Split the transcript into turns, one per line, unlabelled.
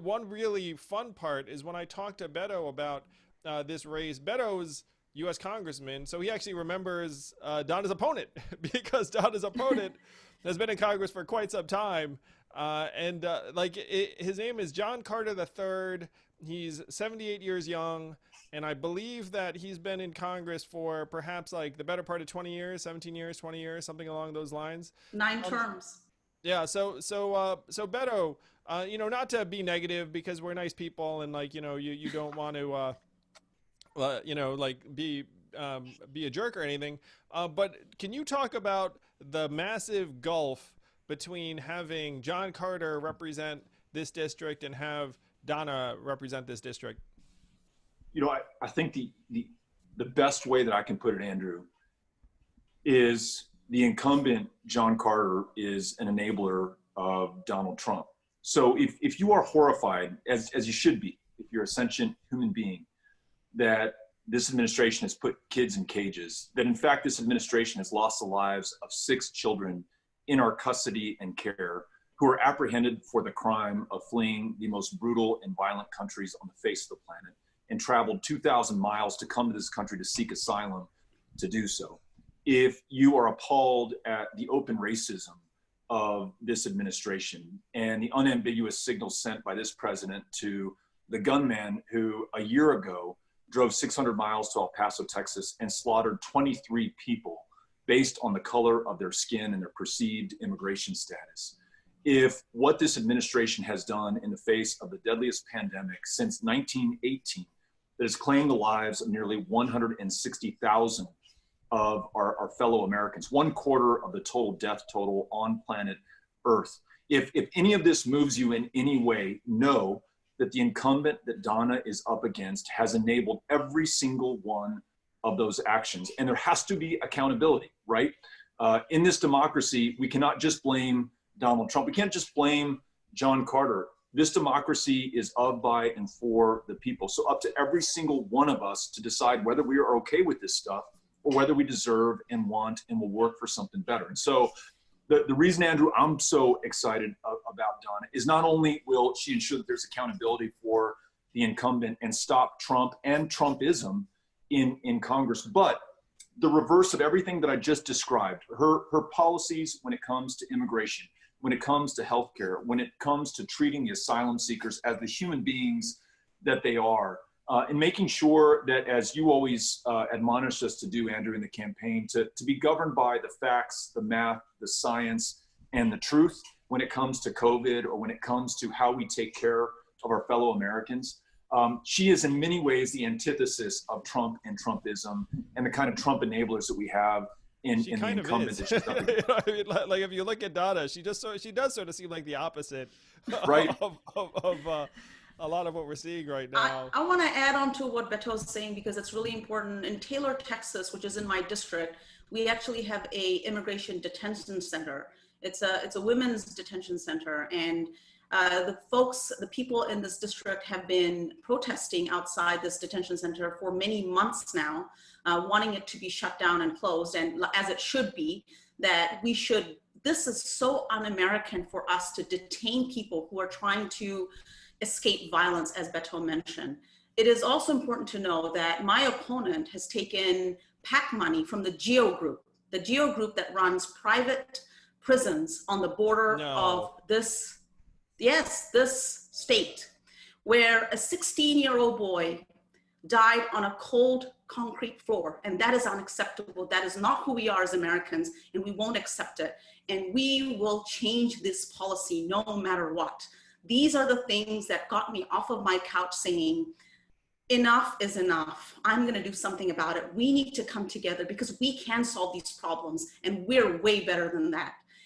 one really fun part is when I talked to Beto about this race. Beto's U.S. congressman, so he actually remembers Donna's opponent because Donna's opponent has been in Congress for quite some time. His name is John Carter III. He's 78 years young, and I believe that he's been in Congress for perhaps like the better part of 20 years, 17 years, 20 years, something along those lines.
Nine
Um,
terms.
yeah, so Beto, not to be negative because we're nice people and like you don't want to like be a jerk or anything. But can you talk about the massive gulf between having John Carter represent this district and have Donna represent this district?
I think the best way that I can put it, Andrew, is the incumbent John Carter is an enabler of Donald Trump. So if you are horrified, as you should be, if you're a sentient human being, that this administration has put kids in cages, that in fact this administration has lost the lives of 6 children in our custody and care who are apprehended for the crime of fleeing the most brutal and violent countries on the face of the planet and traveled 2,000 miles to come to this country to seek asylum to do so. If you are appalled at the open racism of this administration and the unambiguous signals sent by this president to the gunman who a year ago drove 600 miles to El Paso, Texas, and slaughtered 23 people based on the color of their skin and their perceived immigration status. If what this administration has done in the face of the deadliest pandemic since 1918 that has claimed the lives of nearly 160,000 of our fellow Americans, 1/4 of the total death total on planet Earth. If any of this moves you in any way, know that the incumbent that Donna is up against has enabled every single one of those actions. And there has to be accountability, right? In this democracy, we cannot just blame Donald Trump. We can't just blame John Carter. This democracy is of, by, and for the people. So up to every single one of us to decide whether we are okay with this stuff or whether we deserve and want and will work for something better. And so the reason, Andrew, I'm so excited about Donna is not only will she ensure that there's accountability for the incumbent and stop Trump and Trumpism in Congress, but the reverse of everything that I just described, her policies when it comes to immigration, when it comes to healthcare, when it comes to treating the asylum seekers as the human beings that they are, and making sure that, as you always admonish us to do, Andrew, in the campaign, to be governed by the facts, the math, the science, and the truth when it comes to COVID or when it comes to how we take care of our fellow Americans. She is in many ways the antithesis of Trump and Trumpism and the kind of Trump enablers that we have in the incumbent that she's up against.
Like if you look at Donna, she does sort of seem like the opposite
Right.
of a lot of what we're seeing right now.
I want to add on to what Beto is saying because it's really important. In Taylor, Texas, which is in my district, we actually have a immigration detention center. It's a women's detention center, and the people in this district have been protesting outside this detention center for many months now, wanting it to be shut down and closed, and as it should be, that we should, this is so un-American for us to detain people who are trying to escape violence, as Beto mentioned. It is also important to know that my opponent has taken PAC money from the GEO group that runs private prisons on the border of this state, where a 16-year-old boy died on a cold concrete floor, and that is unacceptable. That is not who we are as Americans, and we won't accept it. And we will change this policy no matter what. These are the things that got me off of my couch saying, enough is enough. I'm going to do something about it. We need to come together because we can solve these problems, and we're way better than that.